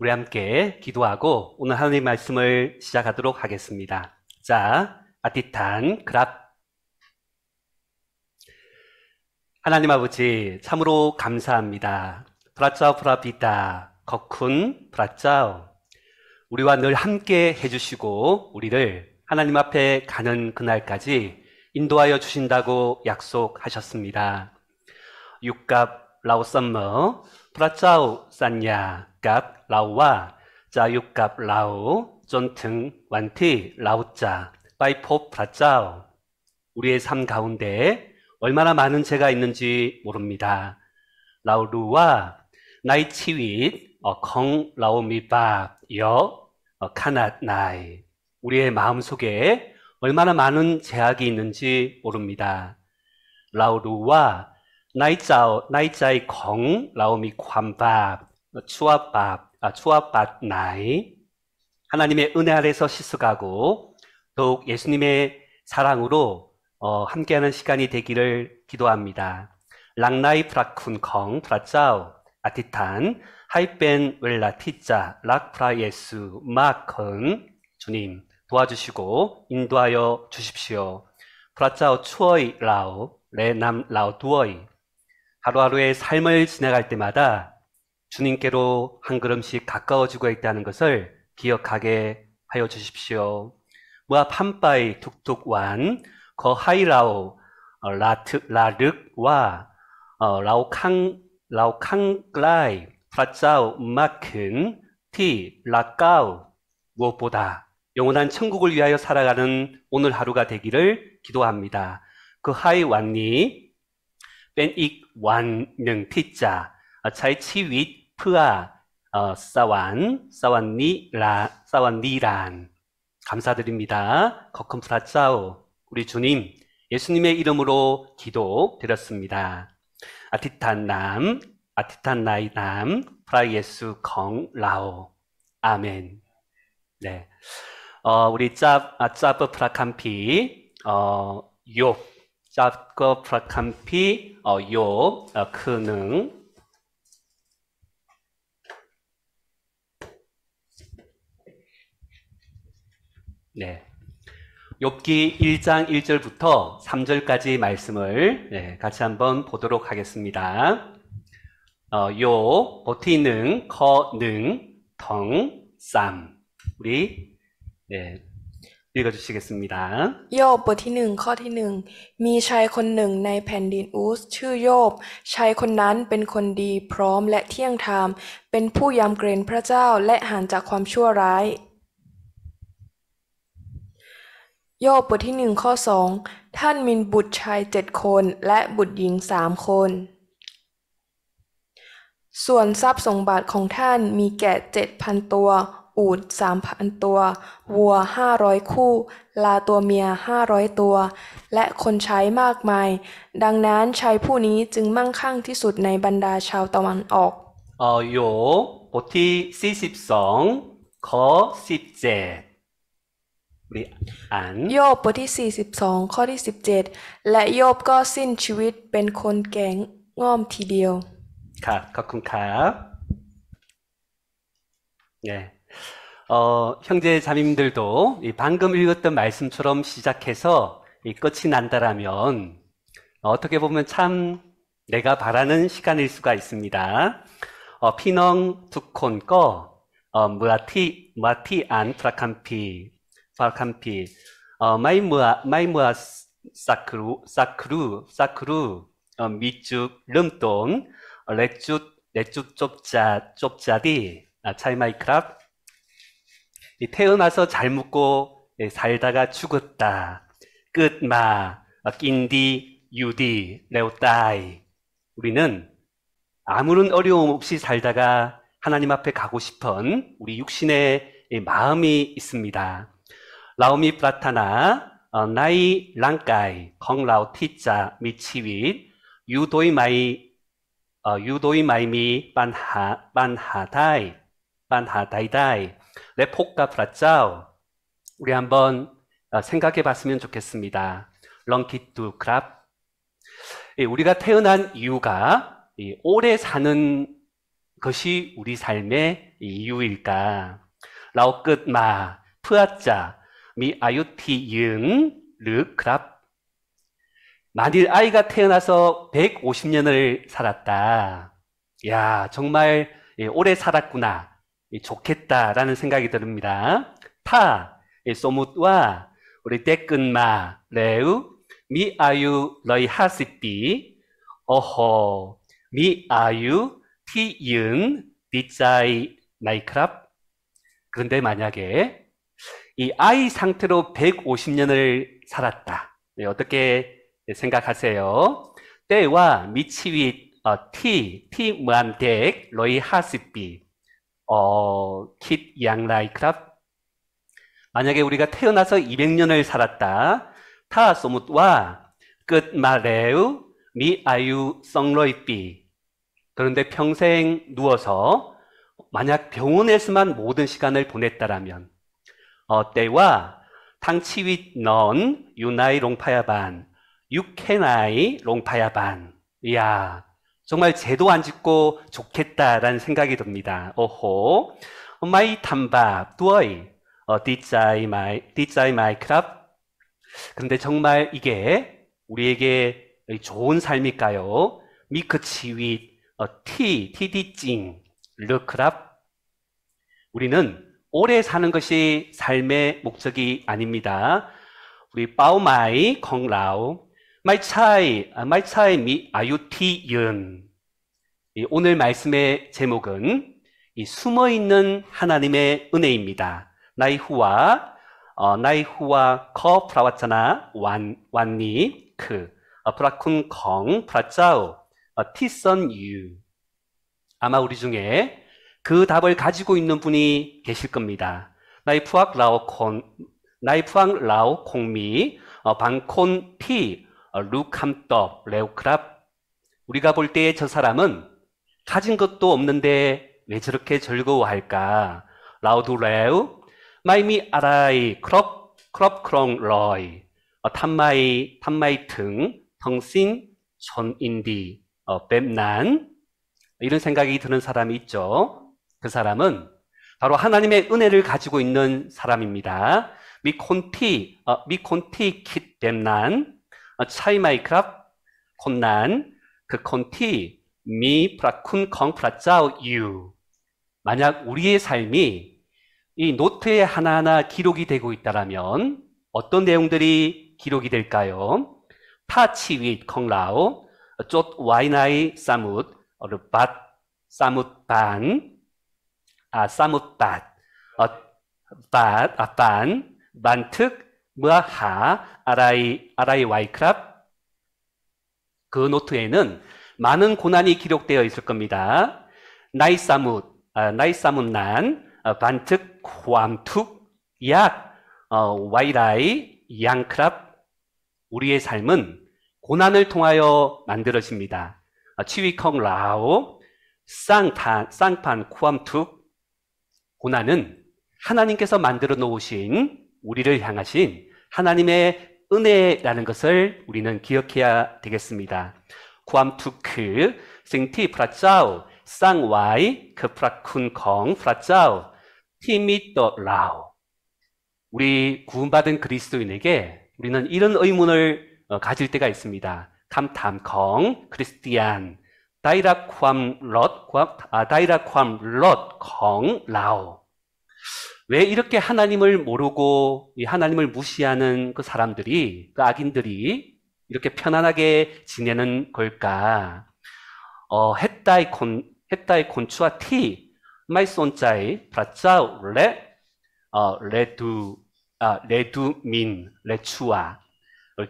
우리 함께 기도하고 오늘 하나님 말씀을 시작하도록 하겠습니다. 자, 아티탄 그랍. 하나님 아버지 참으로 감사합니다. 프라짜오 프라비다 거쿤 프라짜오. 우리와 늘 함께 해주시고 우리를 하나님 앞에 가는 그날까지 인도하여 주신다고 약속하셨습니다. 육갑 라오 썸머 프라짜오 산야 갑 라오와 자 육갑 라오 쫀등 완티 라오짜 빠이포 프라짜오. 우리의 삶 가운데 얼마나 많은 죄가 있는지 모릅니다. 라오루와 나이 치윗 콩 라오미밥 여 카낫 나이. 우리의 마음속에 얼마나 많은 제약이 있는지 모릅니다. 라오루와 나이짜이 콩 라오미 관밥 추아밥 나이. 하나님의 은혜 아래서 씻어가고 더욱 예수님의 사랑으로 함께하는 시간이 되기를 기도합니다. 랑나이 프라쿤 콩 프라짜오 아티탄 하이벤 웰라 티자 락 프라 예수 마큰. 주님 도와주시고 인도하여 주십시오. 프라짜오 추어이 라오 레남 라오 두어이. 하루하루의 삶을 지나갈 때마다 주님께로 한 걸음씩 가까워지고 있다는 것을 기억하게 하여 주십시오. 무아 판바이 툭툭 완 거 하이라오 라륵와 라오캉글라이 프라짜오 마큰 티 라까오. 무엇보다 영원한 천국을 위하여 살아가는 오늘 하루가 되기를 기도합니다. 그 하이 완니 뺀익 완능 티자 차이 치윗 프아 사완니란. 감사드립니다. 거큰 프라짜오. 우리 주님 예수님의 이름으로 기도 드렸습니다. 아티탄 나이 남 프라 예수 콩 라오. 아멘. 네. 우리 짜브 프라캄피 욥 짜브 프라캄피 욥 크능. 네. 욥기 1장 1절부터 3절까지 말씀을 같이 한번 보도록 하겠습니다. 요 보티능 커능 덩 쌈. 우리 읽어주시겠습니다. โยบบทที่ 1 ข้อที่ 1มีชายคนหนึ่งในแผ่นดินอูสชื่อโยบชายคนนั้นเป็นคนดีพร้อมและเที่ยงธรรมเป็นผู้ยำเกรงพระเจ้าและห่างจากความชั่วร้ายโยบบทที่ 1 ข้อ 2ท่านมีบุตรชาย7 คนและบุตรหญิง3 คนส่วนทรัพย์สมบัติของท่านมีแกะ 7,000 ตัวอูฐ 3,000 ตัววัว500 คู่ลาตัวเมีย500 ตัวและคนใช้มากมายดังนั้นชายผู้นี้จึงมั่งคั่งที่สุดในบรรดาชาวตะวันออก요 보티 시십성 거 십제. 우리 안. โยบบทที่ 42 ข้อที่ 17และโยบก็สิ้นชีวิตเป็นคนแก่ง่อมทีเดียว 거쿤캅. 네. 형제 자매님들도 방금 읽었던 말씀처럼 시작해서 끝이 난다라면 어떻게 보면 참 내가 바라는 시간일 수가 있습니다. 피넝 두콘 꺼 무아티 안 프라캄피 마이무아 사크루 미쭉 름돈 레쭈 좁자디 차이마이크랍. 태어나서 잘 먹고 살다가 죽었다. 끝마 낀디 유디 레오따이. 우리는 아무런 어려움 없이 살다가 하나님 앞에 가고 싶은 우리 육신의 마음이 있습니다. 라오미 프라타나 나이 랑까이 콩라오 티자 미치윗 유도이 마이미 반하다이 레포카 프라짜오. 우리 한번 생각해 봤으면 좋겠습니다. 렁키뚜 크랍. 우리가 태어난 이유가 오래 사는 그것이 우리 삶의 이유일까? 라오 끝마, 푸아짜, 미 아유티 윤, 르, 크랍. 만일 아이가 태어나서 150년을 살았다. 야, 정말 오래 살았구나. 좋겠다라는 생각이 듭니다. 타, 소뭇와 우리 떼끈마, 레우, 미 아유 러이 하시삐, 어허, 미 아유 티윤 디짜이 나이크랍. 그런데 만약에 이 아이 상태로 150년을 살았다. 어떻게 생각하세요? 때와 미치윗 티 무한덱 러이 하시삐, 킷 양라이크랍. 만약에 우리가 태어나서 200년을 살았다. 타 소뭇와 끝 마레우 미 아유 썽로이삐. 그런데 평생 누워서 만약 병원에서만 모든 시간을 보냈다라면 때와 탕치윗 넌 유나이 롱파야반 육해나이 롱파야반. 이야, 정말 죄도 안 짓고 좋겠다라는 생각이 듭니다. 오호, 마이 탐밥 두어이 디짜이 마이 크랍. 그런데 정말 이게 우리에게 좋은 삶일까요? 미크치윗 티디찡 르크랍. 우리는 오래 사는 것이 삶의 목적이 아닙니다. 우리 빠오마이 콩라오 마이차이 미 아유티윤. 오늘 말씀의 제목은 이 숨어있는 하나님의 은혜입니다. 나이후와 커 프라와짜나 완니 크 프라쿤 콩 프라짜오 티선 유. 아마 우리 중에 그 답을 가지고 있는 분이 계실 겁니다. 나이푸악 라오 콩미 방콘 티 루캄떡 레오크랍. 우리가 볼 때 저 사람은 가진 것도 없는데 왜 저렇게 즐거워할까? 라우두 레우 마이미 아라이 크롭 크롱 러이 탐마이 등 텅신 촌인디 뱀난. 이런 생각이 드는 사람이 있죠. 그 사람은 바로 하나님의 은혜를 가지고 있는 사람입니다. 미콘티 킷 뱀난 차이마이크랍 콘난 그 콘티 미 프라쿤 콩 프라짜오 유. 만약 우리의 삶이 이 노트에 하나하나 기록이 되고 있다면 어떤 내용들이 기록이 될까요? 타치윗 콩라오 쫓 와이나이 사뭇 르밭 사뭇반 사뭇밭 반 반특 무아하 아라이 와이크랍. 그 노트에는 많은 고난이 기록되어 있을 겁니다. 나이사뭇난 반특 괌툭 약 와이라이 양크랍. 우리의 삶은 고난을 통하여 만들어집니다. 치위컹 라오 쌍판 쿠암툭. 고난은 하나님께서 만들어 놓으신 우리를 향하신 하나님의 은혜라는 것을 우리는 기억해야 되겠습니다. 쿠암투크 생티 프라짜오 쌍와이 그 프라쿤 콩 프라짜오 티미떠 라오. 우리 구원받은 그리스도인에게 우리는 이런 의문을 가질 때가 있습니다. 감탐콩 크리스티안 다이라ความ럿 콩 라오. 왜 이렇게 하나님을 모르고 이 하나님을 무시하는 그 사람들이, 그 악인들이 이렇게 편안하게 지내는 걸까? 햇다이 콘추아 티 마이 손짜이 프라짜오 레두민 레추아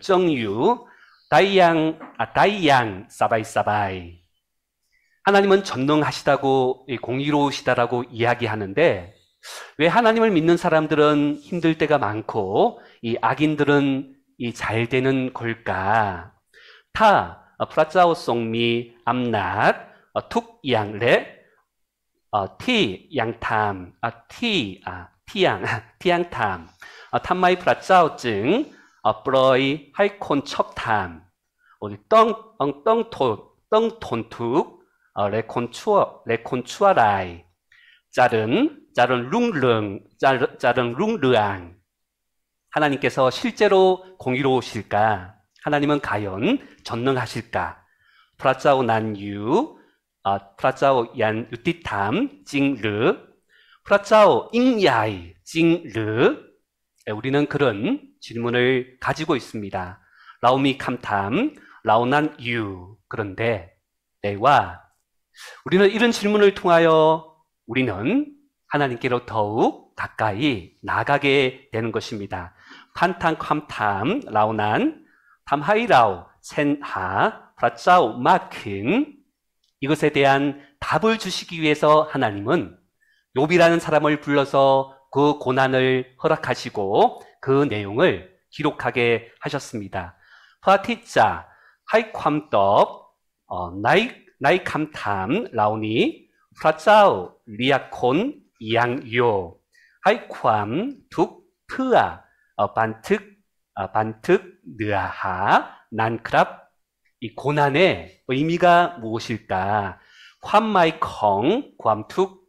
정유 다이양 사바이. 하나님은 전능하시다고 공의로우시다라고 이야기하는데 왜 하나님을 믿는 사람들은 힘들 때가 많고 이 악인들은 이 잘 되는 걸까? 프라짜오 송미 암낫 툭양레 티양탐 티양탐 탐마이 프라짜오 증 프로이 하이콘 척탐 똥톤툭 레콘추어라이, 짜른 룽르앙. 하나님께서 실제로 공의로우실까? 하나님은 과연 전능하실까? 프라짜오 난유, 프라짜오 얀 유티탐, 징르, 프라짜오 잉야이, 징르. 우리는 그런 질문을 가지고 있습니다. 라오미 캄탐, 라오난 유. 그런데 때와 우리는 이런 질문을 통하여 우리는 하나님께로 더욱 가까이 나가게 되는 것입니다. 판탄 캄탐 라오난 탐하이라오 센하 프라짜오 마킨. 이것에 대한 답을 주시기 위해서 하나님은 욥이라는 사람을 불러서 그 고난을 허락하시고 그 내용을 기록하게 하셨습니다. 파티자 하이ความ떡 나이 캄탐 라오니 프라짜오 리아콘 양요 하이ความ ทุกข์ 푸아 반특 느아하 난크랍. 이 고난의 의미가 무엇일까? ความหมายของ ความทุกข์.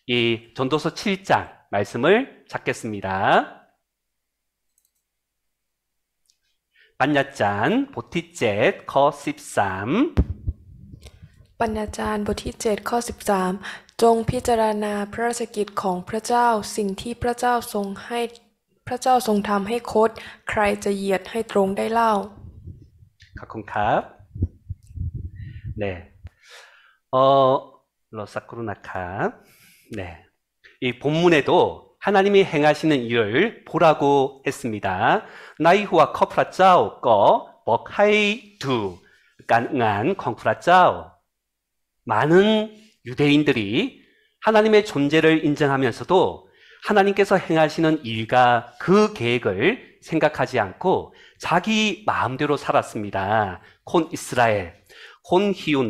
이 전도서 7장 말씀을 찾겠습니다. 반야짠 보티젯 커 13. ปัญญาจารย์บทที่ 7 ข้อ 13 จงพิจารณาพระราชกิจของพระเจ้าสิ่งที่พระเจ้าทรงทำให้คดใครจะเหยียดให้ตรงได้เล่า 가끔캅. 네. 러사쿠르나캅. 네. 이 본문에도 하나님이 행하시는 일을 보라고 했습니다. 나이후와 커프라짜오 꺼 먹하이두 깐응한 컹프라짜오. 많은 유대인들이 하나님의 존재를 인정하면서도 하나님께서 행하시는 일과 그 계획을 생각하지 않고 자기 마음대로 살았습니다. 콘 이스라엘, 콘 히우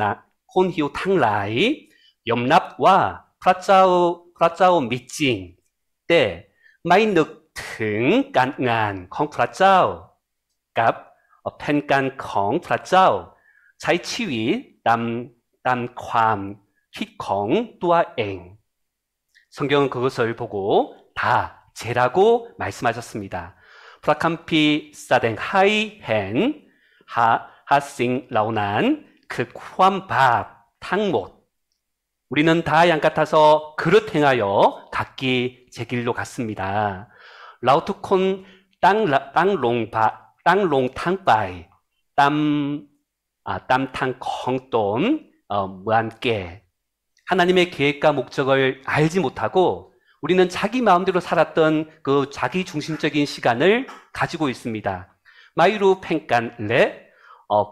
탕라이, 염납와 프라짜오 미징, 때 마이 늑등 깐응한 컹프라짜오, 갑 펜깐 컹프라짜오, 자이치위 땀ความ 킷컹 뚜아엥. 성경은 그것을 보고 다 죄라고 말씀하셨습니다. 프라캄피 사댕 하이헨 하싱 라오난 그ความ밥 탕못. 우리는 다 양 같아서 그릇 행하여 각기 제 길로 갔습니다. 라우투콘 땅롱탕바이 땀탕컹돈 무한께. 하나님의 계획과 목적을 알지 못하고 우리는 자기 마음대로 살았던 그 자기 중심적인 시간을 가지고 있습니다. 마이루 팽간레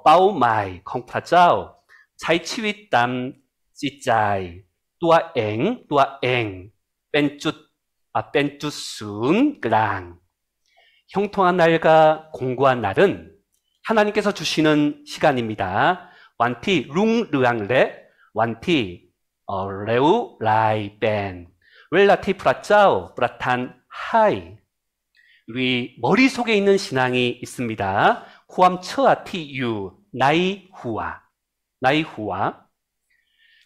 빠오마이 컹파짜오 차이치윗땀 찌짜이 뚜아엥 뺀쭈순 그랑. 형통한 날과 공고한 날은 하나님께서 주시는 시간입니다. 완티 룽르앙레 완티 레우 라이 벤 웰라티 프라짜오 프라탄 하이. 우리 머릿속에 있는 신앙이 있습니다. 후암 처아티 유 나이 후아.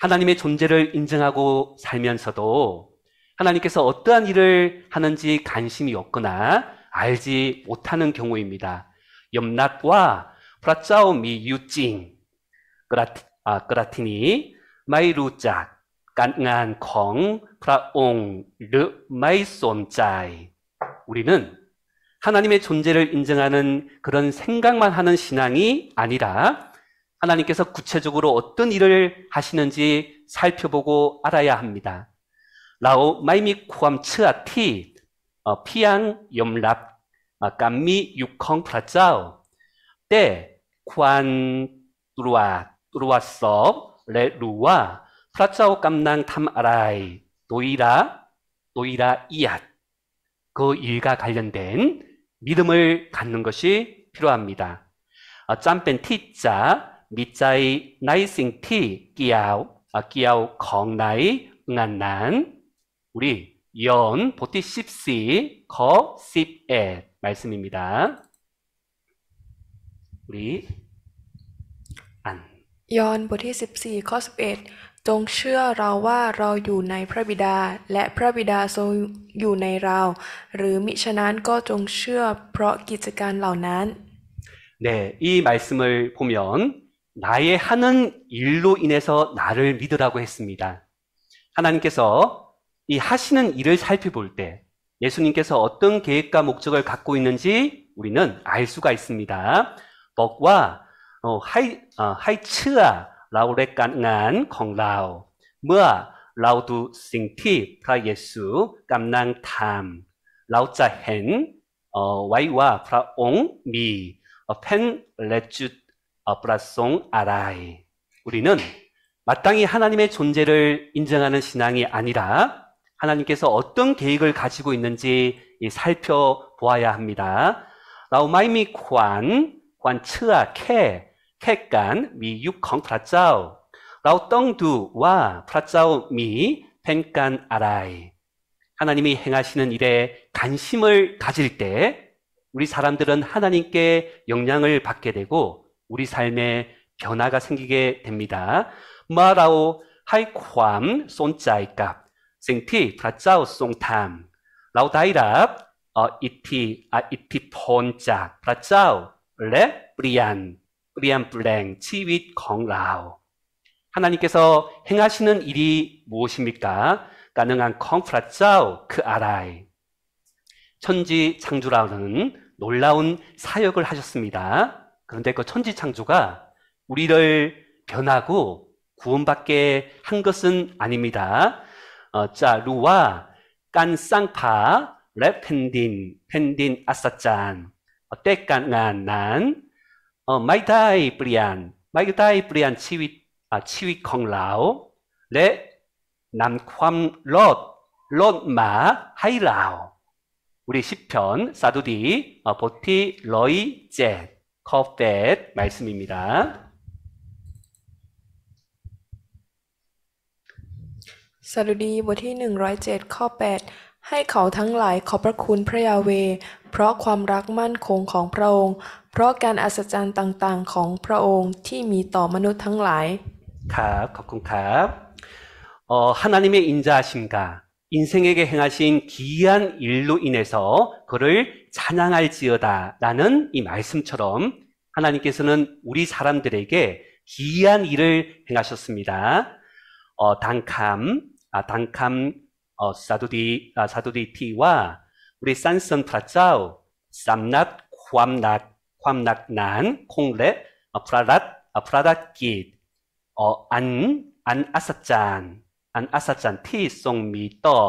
하나님의 존재를 인정하고 살면서도 하나님께서 어떠한 일을 하는지 관심이 없거나 알지 못하는 경우입니다. 염낫과 프라짜오 미 유찡 그라티니 마이루짝 깐응한 컹 프라옹 르 마이손짜이. 우리는 하나님의 존재를 인정하는 그런 생각만 하는 신앙이 아니라 하나님께서 구체적으로 어떤 일을 하시는지 살펴보고 알아야 합니다. 라오 마이미 쿠암 츠아티 피앙 염랍 깜미 육컹 프라짜오 때 쿠안 뚜루아서 레루와 프라짜오 깜낭 탐아라이 노이라 이앗. 그 일과 관련된 믿음을 갖는 것이 필요합니다. 짬뺀 티자 미짜이 나이싱티 끼야오 컹나이 응안난. 우리 연 보티 십시 거 십에 말씀입니다. 우리 안 ยอห์นบทที่14ข้อ11จงเชื่อเราว่าเราอยู่ในพระบิดาและพระบิดาทรงอยู่ในเราหรือมิฉะนั้นก็จงเชื่อเพราะกิจการเหล่านั้น 네, 이 말씀을 보면 나의 하는 일로 인해서 나를 믿으라고 했습니다. 하나님께서 이 하시는 일을 살펴볼 때 예수님께서 어떤 계획과 목적을 갖고 있는지 우리는 알 수가 있습니다. 벅과 hai chưa lao rê can ngánของเราเมื่อเราดูสิ่งที่พระเยซูกำลังทำเราจะเห็นไว้ว่าพระองค์มีแผนและจุดประสงค์อะไร 우리는 마땅히 하나님의 존재를 인정하는 신앙이 아니라 하나님께서 어떤 계획을 가지고 있는지 살펴보아야 합니다. เราไม่มีความเชื่อแค่การมียุคของพระเจ้าเราต้องดูว่าพระเจ้ามีแผนการอะไร 하나님이 행하시는 일에 관심을 가질 때 우리 사람들은 하나님께 영향을 받게 되고 우리 삶에 변화가 생기게 됩니다. เมื่อเราให้ความสนใจกับสิ่งที่พระเจ้าทรงทำเราได้รับอิทธิพลจากพระเจ้าและเปลี่ยนแปลงชีวิตของเรา 하나님께서 행하시는 일이 무엇입니까? 가능한 ของพระเจ้าคืออะไร 천지 창조라는 놀라운 사역을 하셨습니다. 그런데 그 천지 창조가 우리를 변하고 구원받게 한 것은 아닙니다. 자, 루와 깐쌍파และแผ่นดินอัศจรรย์แต่การงานนั้นไม่ได้เปลี่ยนชีวิตของเราและนำความรอดมาให้เรา 우리 시편 사두리 보티 러이 제 커펫 말씀입니다. สดุดีบทที่107ข้อ8ให้เขาทั้งหลายขอบพระคุณพระยาเวห์เพราะความรักมั่นคงของพระองค์เพราะการอัศจรรย์ต่างๆของพระองค์ที่มีต่อมนุษย์ทั้งหลาย ขอบคุณครับ 하나님의 인자하심과 인생에게 행하신 기이한 일로 인해서 그를 찬양할지어다 라는 이 말씀처럼 하나님께서는 우리 사람들에게 기이한 일을 행하셨습니다. 단캄 사두디 티와 우리 산선 프라짜오 쌈낫 ความนักนั้น 콩렛 프라닷깃อันอัศจรรย์ที่ทรงมีต่อ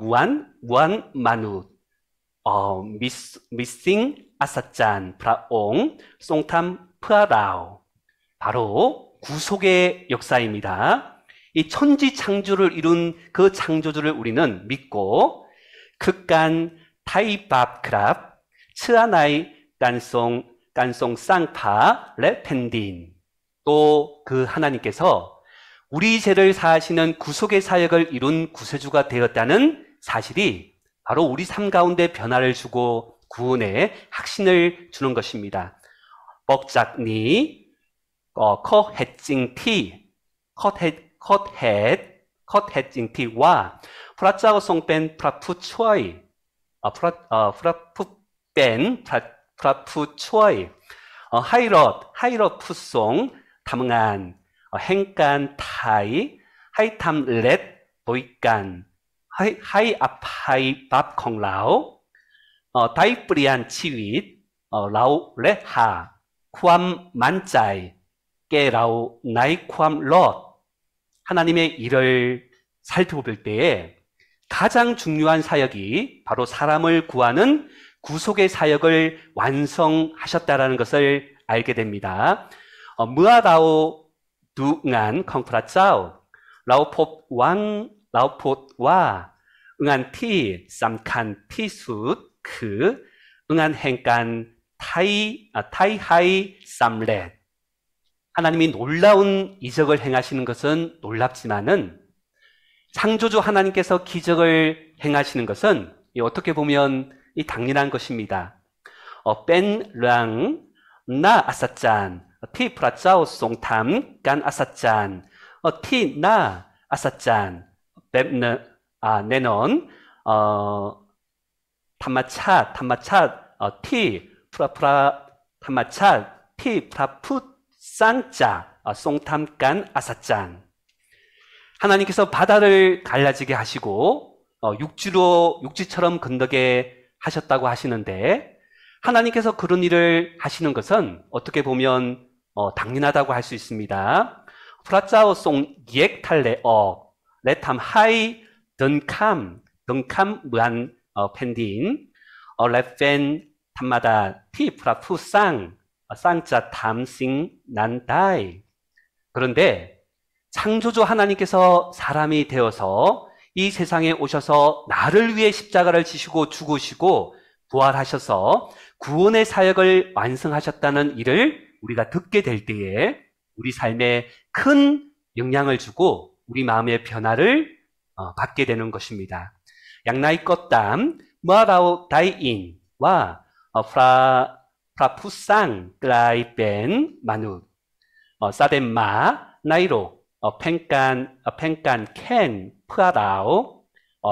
มวลมนุษย์มีสิ่งอัศจรรย์พระองค์ทรงทำเพื่อเรา 바로 구속의 역사입니다. 이 천지 창조를 이룬 그 창조주를 우리는 믿고 극간 타이밥크랍 츠아나이 깐송 쌍파 레펜딘 또 그 하나님께서 우리 죄를 사하시는 구속의 사역을 이룬 구세주가 되었다는 사실이 바로 우리 삶 가운데 변화를 주고 구원의 확신을 주는 것입니다. 뻑작니 컷햇징티와 프라짜오 송뺀 프라푸초이 프라푸초이 하이럿 푸송 탐응한 행간 타이 하이탐 렛 보이간 하이 아파이 밥 콩라오 다이프리안 치윗 라오 레하 ความ 만짜이 깨라오 나이 ความ 롯 하나님의 일을 살펴볼 때에 가장 중요한 사역이 바로 사람을 구하는 구속의 사역을 완성하셨다라는 것을 알게 됩니다. 무아라오 두응한 콩프라짜오 라오폿와 응한 티 쌈칸 티숫 그 응한 행간 타이하이 쌈렛 하나님이 놀라운 이적을 행하시는 것은 놀랍지만은 창조주 하나님께서 기적을 행하시는 것은 어떻게 보면 당연한 것입니다. 뺀랑 나 아사짠 ที่พระเจ้าทรงทำการอัศจรรย์ที่น่าอัศจรรย์แบบแน่นอนธรรมชาติที่พระธรรมชาติที่พระผู้สร้าง자ทรงทำการอัศจรรย์ 하나님께서 바다를 갈라지게 하시고 육지처럼 건너게 하셨다고 하시는데 하나님께서 그런 일을 하시는 것은 어떻게 보면 당연하다고 할 수 있습니다. 프라짜오 송 기획 탈레 레탐 하이 던캄 무한 팬딘 레펜 탐마다 티 프라푸 쌍자 탐싱 난다이. 그런데 창조주 하나님께서 사람이 되어서 이 세상에 오셔서 나를 위해 십자가를 지시고 죽으시고 부활하셔서 구원의 사역을 완성하셨다는 일을 우리가 듣게 될 때에 우리 삶에 큰 영향을 주고 우리 마음의 변화를 받게 되는 것입니다. 양나이 껐담 무아라오 다이인과 프라푸상 글라이벤 마누 사덴마 나이로 팽간 캔 프아라오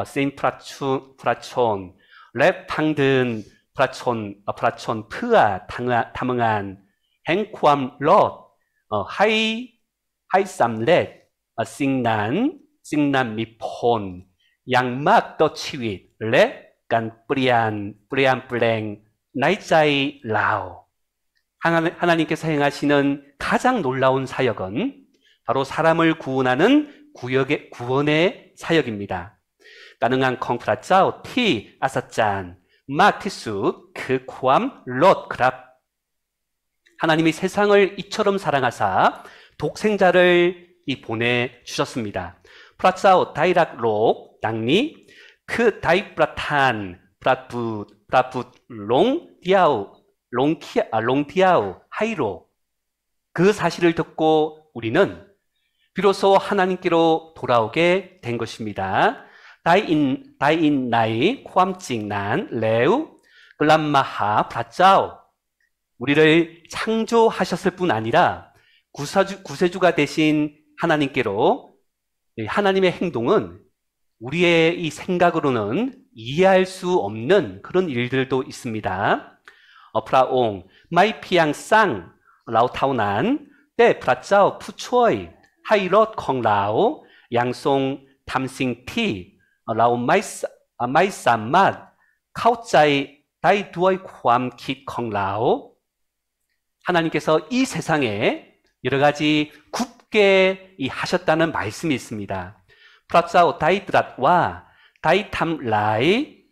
신 프라촌 랩 탕든 프라촌 프아 탐응한 행쿠암 롯 하이삼렛 싱난 미폰 양막 떠치윗 랩간 뿌리안 플랭 나이자이 라오. 하나님께서 행하시는 가장 놀라운 사역은 바로 사람을 구원하는 구원의 사역입니다. 가능한 콩프라짜오 티 아사짠 마티수 그 쿠암 롯 그랍. 하나님이 세상을 이처럼 사랑하사 독생자를 보내주셨습니다. 프라짜오 다이락 록 당니 그 다이프라탄 프라붓 롱티아오 하이로. 그 사실을 듣고 우리는 비로소 하나님께로 돌아오게 된 것입니다. 다인 나이 코암찡난 레우 글람마하 프라짜오. 우리를 창조하셨을 뿐 아니라 구세주가 되신 하나님께로 하나님의 행동은 우리의 이 생각으로는 이해할 수 없는 그런 일들도 있습니다. 프라옹 마이피양 쌍 라오타오난 때 프라짜오 푸초이 하이롯 콩라오 양송 담싱티 라오 마이쌈맛 카오짜이 다이두어이 괌킷 콩라오. 하나님께서 이 세상에 여러 가지 굽게 하셨다는 말씀이 있습니다. 프라짜오 다이드랏와 다이탐라이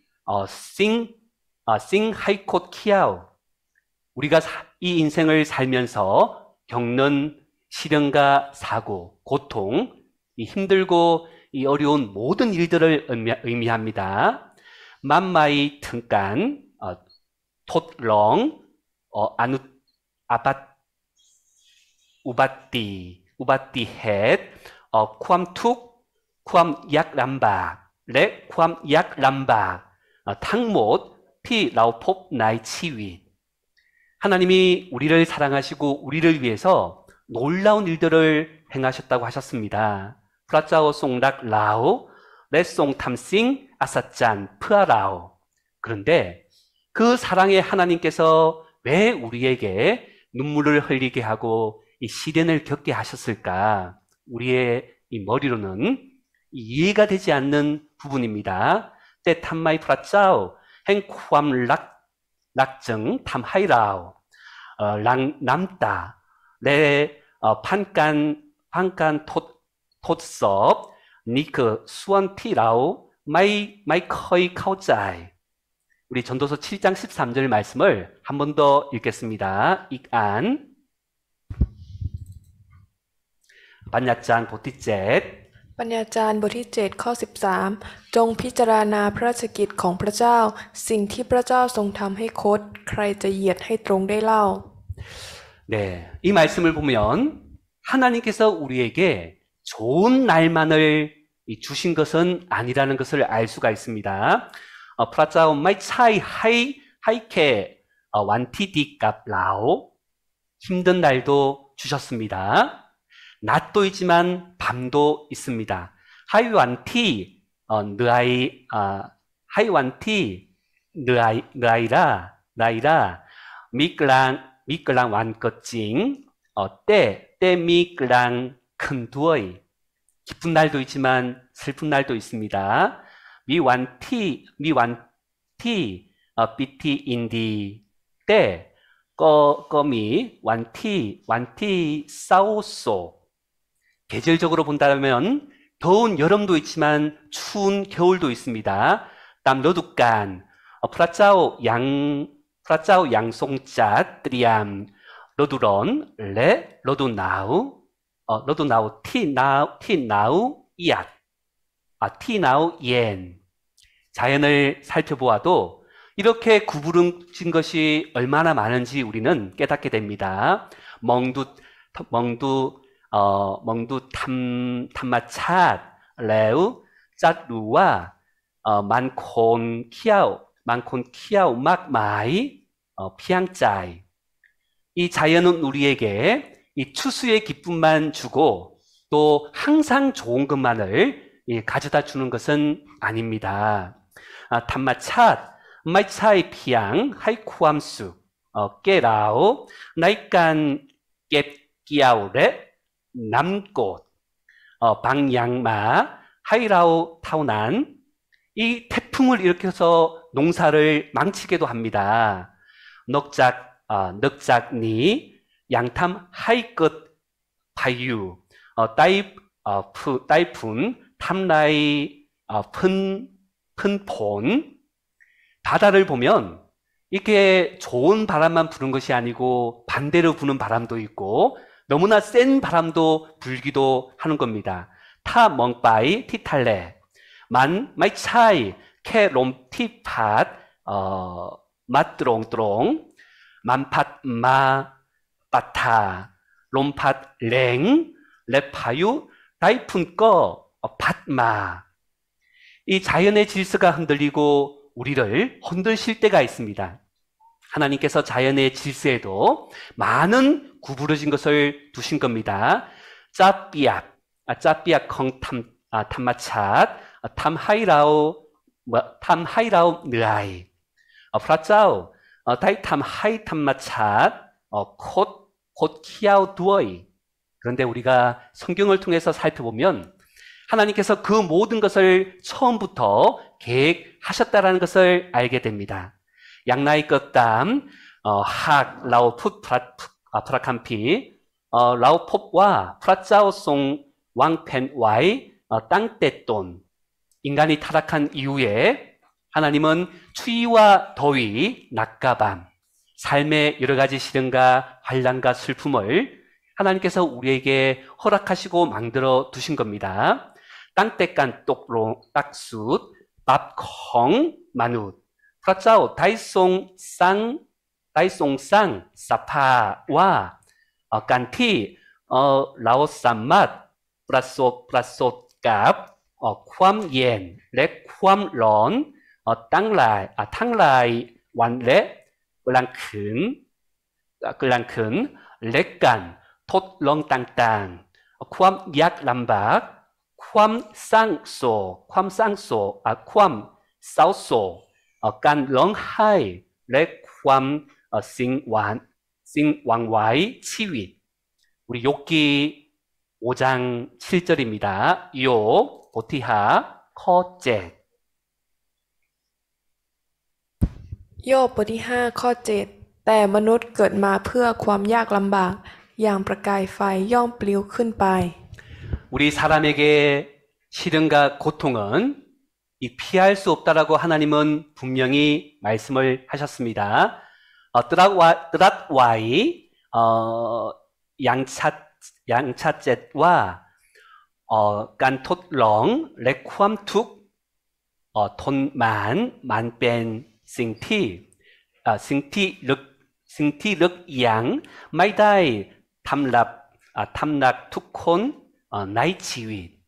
싱하이콧 키아오. 우리가 이 인생을 살면서 겪는 시련과 사고, 고통, 이 힘들고 이 어려운 모든 일들을 의미합니다. 맘마이 튼간 톳렁 우바띠 헷 쿠암툭 쿠암약 람박 탕못 피 라오폭 나이 치윗. 하나님이 우리를 사랑하시고 우리를 위해서 놀라운 일들을 행하셨다고 하셨습니다. 프라짜오 송락 라오 레송 탐싱 아사짠 프아라오. 그런데 그 사랑의 하나님께서 왜 우리에게 눈물을 흘리게 하고 이 시련을 겪게 하셨을까? 우리의 이 머리로는 이해가 되지 않는 부분입니다. 때 탐마이 프라짜오 행쿠암 락정 탐하이라오 남다 내 판간 톳섭 니크 수원티라오 마이커이 카오짜이. 우리 전도서 7장 13절 말씀을 한 번 더 읽겠습니다. 익안 반야짱 보티젯 ปัญญาจารย์บทที่7ข้อ13จงพิจารณาพระราชกิจของพระเจ้าสิ่งที่พระเจ้าทรงทำให้คดใครจะเหยียดให้ตรงได้เล่า 네, 이 말씀을 보면 하나님께서 우리에게 좋은 날만을 주신 것은 아니라는 것을 알 수가 있습니다. 프라짜오 마이 차이 하이케 완티디갑 라오 힘든 날도 주셨습니다. 낮도 있지만 밤도 있습니다. 하이완티 느아이 하이완티 느아이라 미끌랑 완꺼찡 때 미끌랑 큰 두어이 기쁜 날도 있지만 슬픈 날도 있습니다. 미완티 삐티 인디 때 꺼미 완티 싸우소 계절적으로 본다면 더운 여름도 있지만 추운 겨울도 있습니다. 땀 러두깐 프라짜오 양송짜 뜨리암 러두런 레 러두나우 티나우 이앗 티나우 옌 자연을 살펴보아도 이렇게 구부러진 것이 얼마나 많은지 우리는 깨닫게 됩니다. 멍두 탐마찻 레우 짜루와 만콘 키아우 막마이 피앙짜이 이 자연은 우리에게 이 추수의 기쁨만 주고 또 항상 좋은 것만을 가져다 주는 것은 아닙니다. 탐마찻 마이차이 피앙 하이쿠암수 깨라오 나이깐 깹기아오레 남꽃 방양마 하이라오 타오난 이 태풍을 일으켜서 농사를 망치게도 합니다. 넉작니 양탐 하이끝 바유 따이푼 탐라이 푼폰 바다를 보면 이렇게 좋은 바람만 부는 것이 아니고 반대로 부는 바람도 있고 너무나 센 바람도 불기도 하는 겁니다. 타 멍빠이 티탈레 마이차이 캐롬티팟 맛드롱드롱 만팟 마 빠타 롬팟 랭 레파유 다이푼 꺼 팟마 이 자연의 질서가 흔들리고 우리를 흔드실 때가 있습니다. 하나님께서 자연의 질서에도 많은 구부러진 것을 두신 겁니다. 짜삐약 컹 탐마찻 탐하이라오 느아이 프라짜오 다이 탐하이 탐마찻 콧 키아오 두어이 그런데 우리가 성경을 통해서 살펴보면 하나님께서 그 모든 것을 처음부터 계획하셨다라는 것을 알게 됩니다. 양나이 껍담 학 라오풋 프라캄피 라오pop과 프라짜오송 왕펜와이 땅떼돈 인간이 타락한 이후에 하나님은 추위와 더위, 낮과 밤, 삶의 여러 가지 시련과 환난과 슬픔을 하나님께서 우리에게 허락하시고 만들어 두신 겁니다. 땅떼깐 똑롱 딱숫 밥콩 마누 프라짜오 다이송쌍 사파와 깐티 라오쌈맛 프라소갑 ความ옌 레 ความ런 탕라이 완레 끌랑큰 레깐 톳렁 땅땅 ความ약 람박 ความ싸우소 깐렁하이 레 싱왕와이 치윗 우리 욥기 5장 7절입니다. 욥 보티하 커제 โยบบทที่5ข้อ7แต่มนุษย์เกิดมาเพื่อความยากลำบากอย่างประกายไฟย่อมปลิวขึ้นไป 우리 사람에게 시련과 고통은 피할 수 없다라고 하나님은 분명히 말씀을 하셨습니다. 뜨락와이 양차젯와 깐톳렁 레쿠암툭 톤만 만뺀 싱티륵양 마이다이 탐락 투콘 나이치윗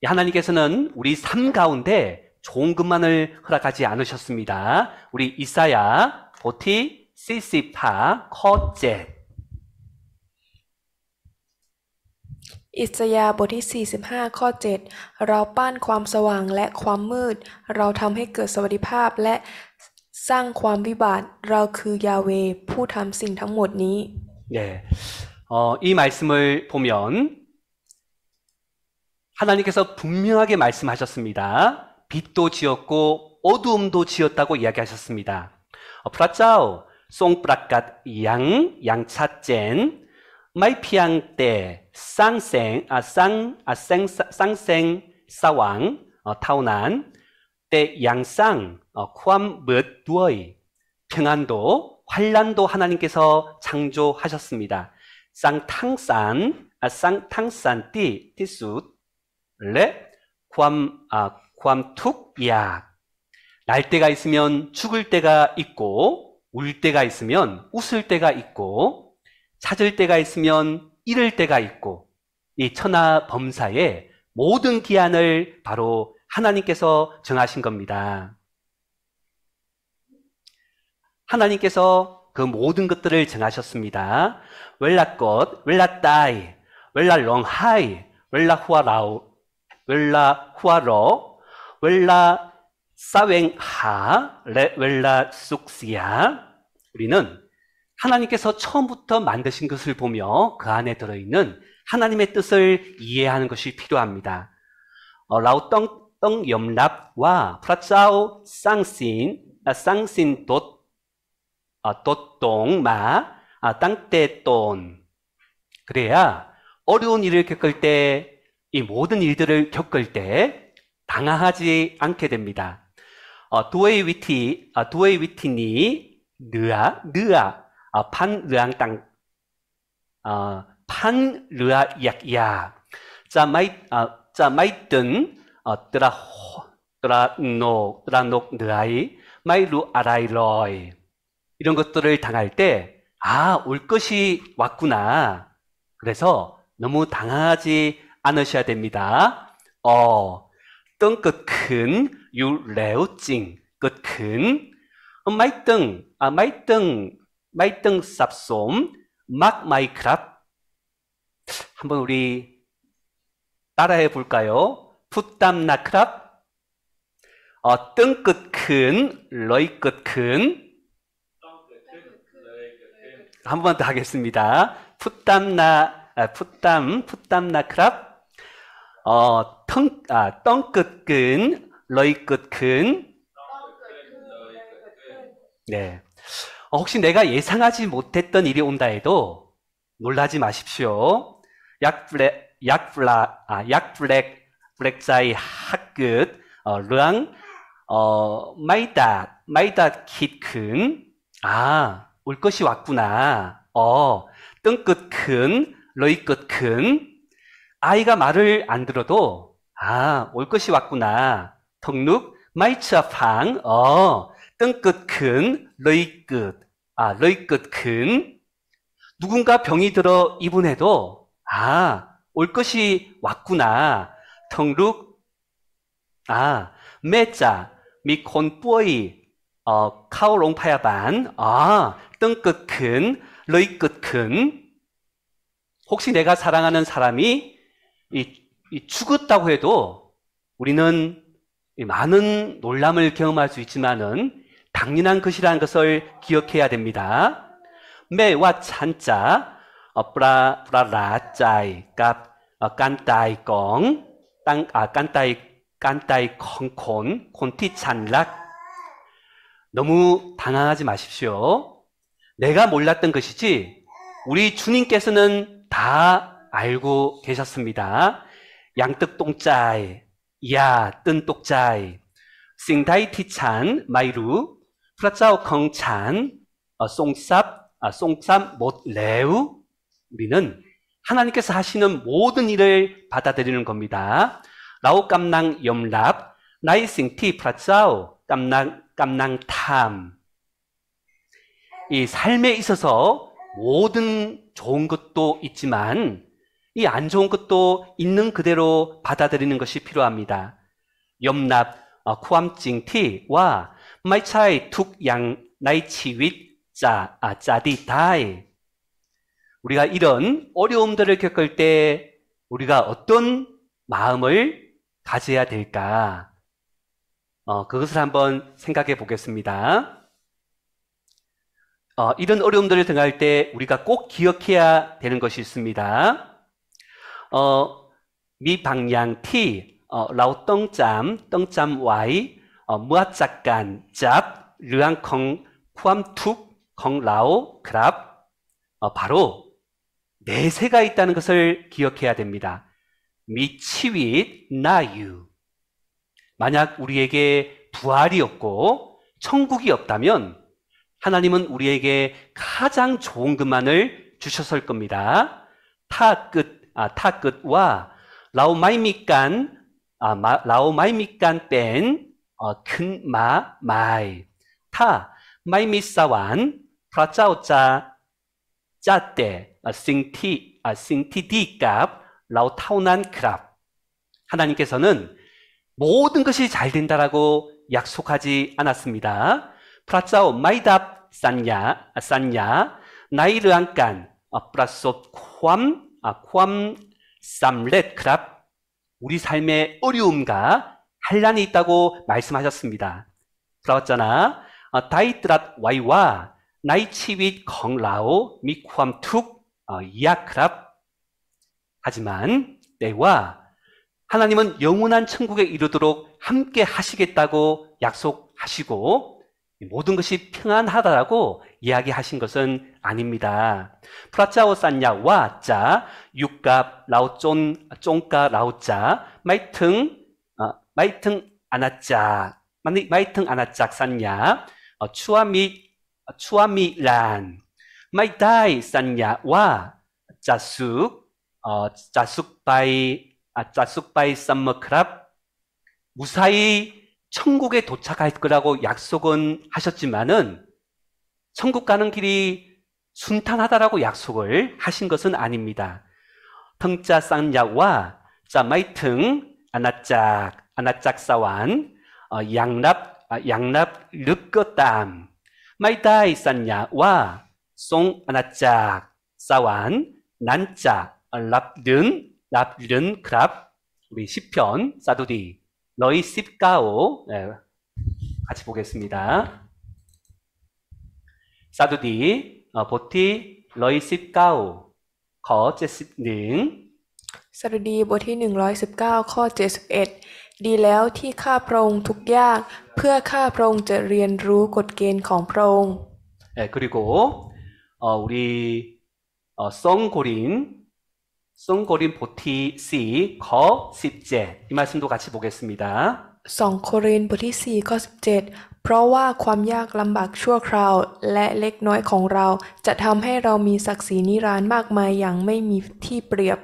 하나님께서는 우리 삶 가운데 좋은 것만을 허락하지 않으셨습니다. 우리 이사야 보티 시시파 커제 อิสยาห์บทที่ 45 ข้อ 7 เราปั้นความสว่างและความมืด เราทำให้เกิดสวัสดิภาพและสร้างความวิบัติ เราคือยาห์เวห์ผู้ทำสิ่งทั้งหมดนี้ 네. 이 말씀을 보면 하나님께서 분명하게 말씀하셨습니다. 빛도 지었고 어두움도 지었다고 이야기하셨습니다. 프라짜오 송프라갓 양차젠 마이피앙 때 쌍생 사왕 타오난 때 양상 쿠암뭇 두어이 평안도 환란도 하나님께서 창조하셨습니다. 쌍탕산 띠숫 레 쿠암툭야 날 때가 있으면 죽을 때가 있고 울 때가 있으면 웃을 때가 있고 찾을 때가 있으면 잃을 때가 있고 이 천하 범사의 모든 기한을 바로 하나님께서 정하신 겁니다. 하나님께서 그 모든 것들을 정하셨습니다. 웰라꽃, 웰라따이, 웰라롱하이, 웰라후아라우, 웰라후아로, 웰라사웽하, 웰라쑥시야. 우리는 하나님께서 처음부터 만드신 것을 보며 그 안에 들어있는 하나님의 뜻을 이해하는 것이 필요합니다. 라오떡 염납과 프라짜오 쌍신 돛동마 땅떼돈 그래야 어려운 일을 겪을 때 이 모든 일들을 겪을 때 당황하지 않게 됩니다. 두웨이 위티니 느아 판르앙 땅 판르아 약야 자 마이든 뜨라녹 느아이 마이루 아라이로이 이런 것들을 당할 때 올 것이 왔구나. 그래서 너무 당황하지 않으셔야 됩니다. 뜬끝큰 유레우찡 끝큰 마이등 쌉솜 막 마이크랍 한번 우리 따라해 볼까요? 풋담나크랍 뜬끝큰 러이끝큰 한 번 더 하겠습니다. 풋담나크랍 떵끝근 러이끝큰 네. 혹시 내가 예상하지 못했던 일이 온다 해도 놀라지 마십시오. 블랙자이 학끝 르앙 마이다 킷큰 올 것이 왔구나. 뜬끝큰 러이끝큰 아이가 말을 안 들어도 올 것이 왔구나. 턱룩 마이츠아팡 뜬끝큰 러이끝큰 누군가 병이 들어 입원해도 올 것이 왔구나. 턱룩 매자 미콘뿌이 카오롱파야반 뜬끝큰 러이끝큰 혹시 내가 사랑하는 사람이 죽었다고 해도 우리는 많은 놀람을 경험할 수 있지만은 당연한 것이라는 것을 기억해야 됩니다. 매와 찬자 브라라짜이 깐따이꽁 깐따이 콩콘 콘티 찬락 너무 당황하지 마십시오. 내가 몰랐던 것이지 우리 주님께서는 다 알고 계셨습니다. 양떡똥짜이, 뜬똑짜이, 싱다이티찬, 마이루, 프라짜오 컹찬, 송삽 못레우 우리는 하나님께서 하시는 모든 일을 받아들이는 겁니다. 라오 깜낭 염랍, 나이 싱티 프라짜오 깜낭 탐. 이 삶에 있어서 모든 좋은 것도 있지만 이 안 좋은 것도 있는 그대로 받아들이는 것이 필요합니다. 염납 쿠암징티와 마이차이 툭양 나이치윗 짜디다이 우리가 이런 어려움들을 겪을 때 우리가 어떤 마음을 가져야 될까? 그것을 한번 생각해 보겠습니다. 이런 어려움들을 당할 때 우리가 꼭 기억해야 되는 것이 있습니다. 미 방향 T, 라오 떵짬 Y, 무아짝간 짭, 르앙콩 쿠암툭 콩 라오 크랍, 바로 내세가 있다는 것을 기억해야 됩니다. 미치윗 나유. 만약 우리에게 부활이 없고 천국이 없다면 하나님은 우리에게 가장 좋은 것만을 주셨을 겁니다. 타끝와 라오마이미깐 뺀 큰 마이 마이미사완 프라짜오짜 짜떼 싱티디갑 라오타오난 크랍. 하나님께서는 모든 것이 잘 된다라고 약속하지 않았습니다. 프라짜오 마이답 산냐 나이르안깐 프라소 ความ 쌈렛 크랍. 우리 삶에 어려움과 한란이 있다고 말씀하셨습니다. 그렇잖아. 다이트랏 와이와 나이치윗 컹라오 미쿠암툭 이야크랍. 하지만 때와 하나님은 영원한 천국에 이르도록 함께 하시겠다고 약속하시고 모든 것이 평안하다라고 이야기하신 것은 아닙니다. 프라짜오 산야와 짜 육갑 라오쫀 쫑까 라오짜 마이퉁 아나짝 산야 추아미란 마이다이 산야와 짜숙바이 썸머크랍. 무사히 천국에 도착할 거라고 약속은 하셨지만은 천국 가는 길이 순탄하다라고 약속을 하신 것은 아닙니다. 텅짜 쌍야와 짜마이퉁 아나짝 사완 양납 릅거땀 마이다이 산야와 송 아나짝 사완 난짜 랍른 크랍. 우리 시편 사두디 너희 씹가오 같이 보겠습니다. 사두디 보티 너희 씹가오 거 제10 สดุดีบทที่119ข้อ71ดีแล้วที่ข้าพระองค์ทุกข์ยากเพื่อข้าพระองค์จะเรียนรู้กฎเกณฑ์ของพระองค์ 그리고 우리 썽고린 보티 C 거 10제 이 말씀도 같이 보겠습니다. 2 โครินธ์บทที่4ข้อ17เพราะว่าความยากลำบากชั่วคราวและเล็กน้อยของเราจะทำให้เรามีศักดิ์ศรีนิรันดร์มากมายอย่างไม่มีที่เปรียบ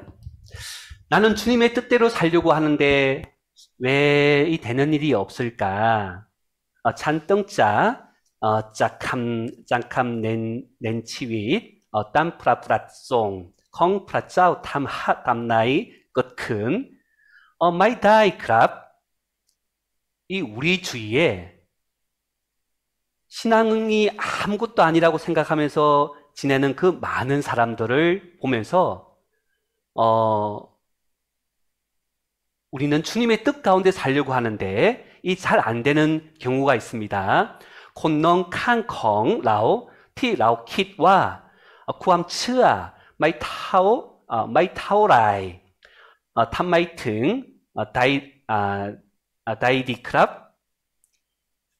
나는 주님의 뜻대로 살려고 하는데 왜 이 되는 일이 없을까? 찬덩짜 짱캄 낸치윗 땀프라프라송 콩프라짜오 탐나이 끝큰 마이다이 크랍. 이 우리 주위에 신앙이 아무것도 아니라고 생각하면서 지내는 그 많은 사람들을 보면서 우리는 주님의 뜻 가운데 살려고 하는데 이 잘 안 되는 경우가 있습니다. 콘농 칸콩 라오 티 라오 킷와 구암 츠아 마이타오라이 탐마이등 다이디크랍.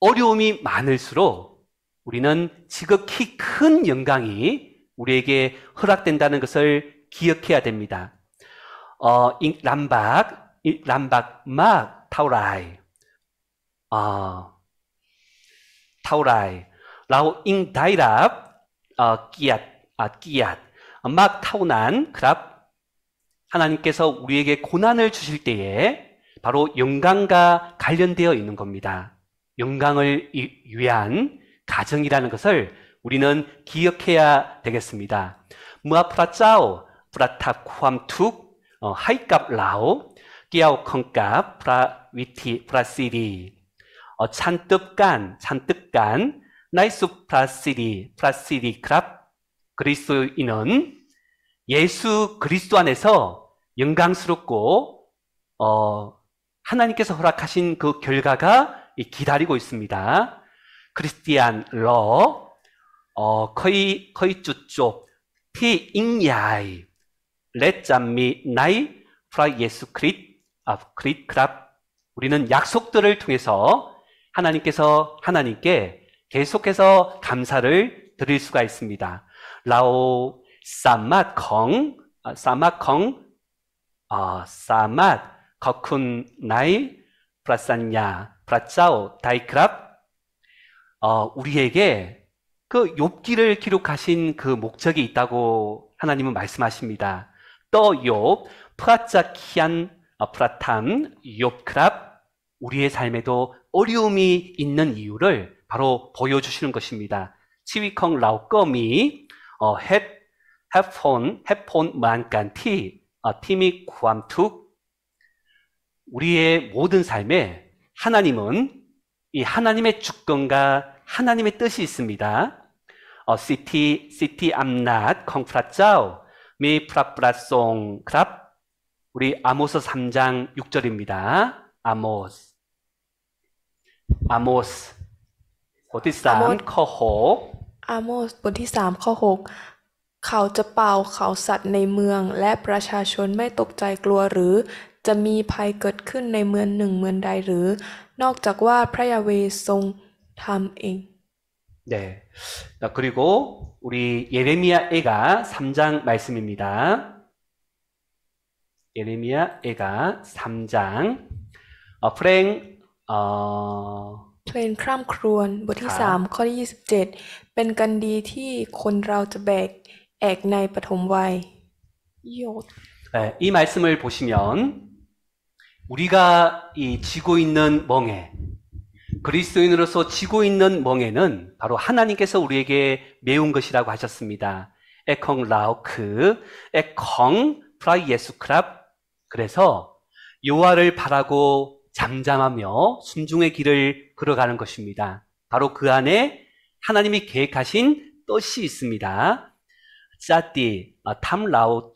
어려움이 많을수록 우리는 지극히 큰 영광이 우리에게 허락된다는 것을 기억해야 됩니다. 람박 막 타오라이 라오 잉 다이랍 끼앗 막 타오난 크랍. 하나님께서 우리에게 고난을 주실 때에 바로 영광과 관련되어 있는 겁니다. 영광을 위한 가정이라는 것을 우리는 기억해야 되겠습니다. 무아프라짜오 프라탑 쿠암툭 하이갑 라오 끼아오 컹갑 프라위티 프라시리 찬뜻간 나이수 프라시리 크랍. 그리스도인은 예수 그리스도 안에서 영광스럽고 하나님께서 허락하신 그 결과가 기다리고 있습니다. 크리스티안 러 거의 쭈쪽 티 잉야이 레짬미 나이 프라 예수 크릿 크랍 우리는 약속들을 통해서 하나님께 계속해서 감사를 드릴 수가 있습니다. 라오 사맛 거쿤 나이 프라산야 프라짜오 다이크랍 우리에게 그 욥기를 기록하신 그 목적이 있다고 하나님은 말씀하십니다. 또 욥 프라짜키안 프라탐 욥크랍 우리의 삶에도 어려움이 있는 이유를 바로 보여주시는 것입니다. 치위컹 라오꺼미 헤폰 만간티 티미 구암툭 우리의 모든 삶에 하나님은 이 하나님의 주권과 하나님의 뜻이 있습니다. 시티 암낫 콩프라짜오 미 프라프라송 크랍 우리 아모스 3장 6절입니다. 아모스บทที่3ข้อ6อาโมสบทที่3ข้อ6เขาจะเป่าเขาสัตว์ในเมืองและประชาชนไม่ตกใจกลัวหรือจะมีภัยเกิดขึ้นในเมืองหนึ่งเมืองใดหรือนอกจากว่าพระยาเวห์ทรงทำเอง 네. 그리고 우리 예레미야 애가 3장 말씀입니다. 예레미야 애가 3장 프랭 เพลงคร่ำครวญบทที่3ข้อที่27เป็นกันดีที่คนเราจะแบกแอกในปฐมวัยโยด 네, 이 말씀을 보시면 우리가 이 지고 있는 멍에 그리스도인으로서 지고 있는 멍에는 바로 하나님께서 우리에게 메운 것이라고 하셨습니다. 에컹 라오크 에컹 프라이 예수크랍 그래서 여호와를 바라고 잠잠하며 순종의 길을 걸어가는 것입니다. 바로 그 안에 하나님이 계획하신 뜻이 있습니다. 짜띠 탐라오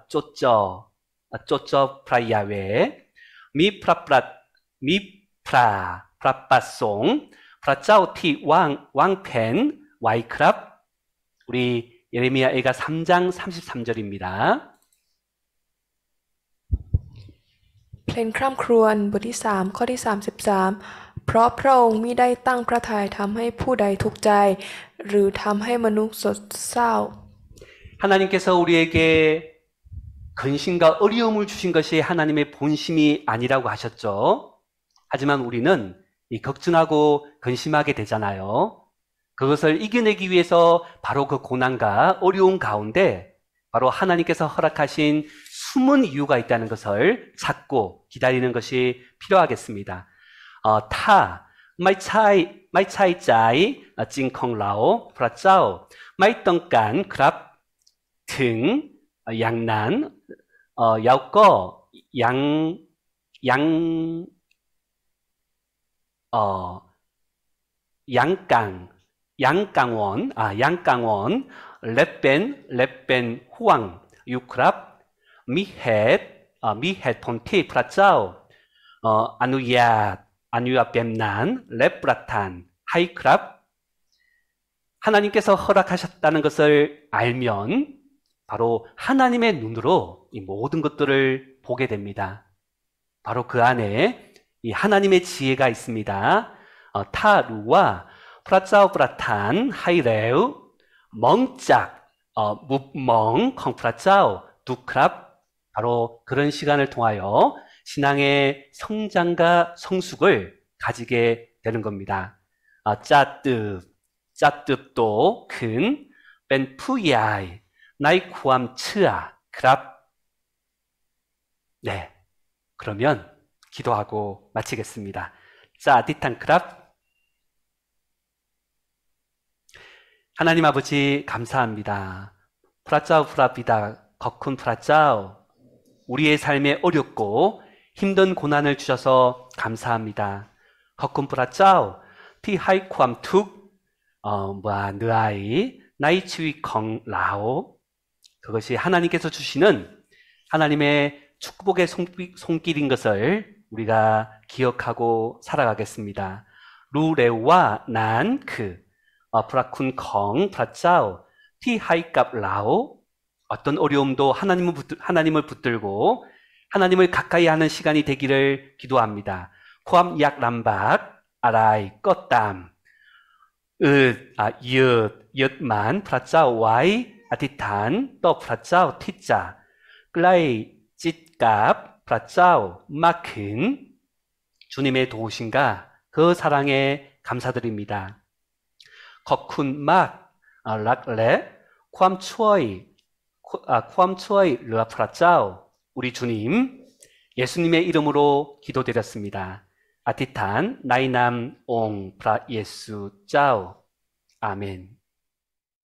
쪼쩌 프라이야웨 프라빠송 프라짜오티 왕펜 와이크랍 우리 예레미야 애가 3장 33절입니다. เพลงคร่ำครวญบทที่3ข้อที่33เพราะพระองค์มิได้ตั้งพระทัยทำให้ผู้ใดทุกข์ใจหรือทำให้มนุษย์โศกเศร้า 하나님께서 우리에게 근심과 어려움을 주신 것이 하나님의 본심이 아니라고 하셨죠. 하지만 우리는 이 걱정하고 근심하게 되잖아요. 그것을 이겨내기 위해서 바로 그 고난과 어려움 가운데 바로 하나님께서 허락하신 숨은 이유가 있다는 것을 찾고 기다리는 것이 필요하겠습니다. 마이 차이 짜이 찡콩 라오 프라짜오 마이 덩깐 그랍 등 양난 야오꺼 양강원 랩벤 후왕 유크랍 미헷 폰티 프라짜오 아누야 뱀난 랩브라탄 하이크랍 하나님께서 허락하셨다는 것을 알면 바로 하나님의 눈으로 이 모든 것들을 보게 됩니다. 바로 그 안에 이 하나님의 지혜가 있습니다. 타루와 프라짜오 브라탄 하이레우 멍짝 묵멍 컹프라짜오 두크랍 바로 그런 시간을 통하여 신앙의 성장과 성숙을 가지게 되는 겁니다. 짜뜻도 큰 벤푸야이 나이 쿠암 츠아 크랍 네, 그러면 기도하고 마치겠습니다. 디탄 크랍 하나님 아버지 감사합니다. 프라짜오 프라비다 거쿤 프라짜오 우리의 삶에 어렵고 힘든 고난을 주셔서 감사합니다. 거쿤 프라짜오 티하이쿠암 툭 느아이 나이치위 컹 라오 그것이 하나님께서 주시는 하나님의 축복의 손길인 것을 우리가 기억하고 살아가겠습니다. 루레와 난 그, 프라쿤 컹, 프라짜오, 티 하이값 라오, 어떤 어려움도 하나님을 붙들고 하나님을 가까이 하는 시간이 되기를 기도합니다. 코암 약 람박, 아라이, 껐담, 읒만, 프라짜오, 와이, 아티탄, 또 프라짜오, 티짜, 클라이, 찢값, 프라짜오, 마큰, 주님의 도우심과 그 사랑에 감사드립니다. 거쿤 막, 락레, ความช่วย 르아 프라짜오, 우리 주님, 예수님의 이름으로 기도드렸습니다. 아티탄, 나이남 옹 프라 예수 짜오. 아멘.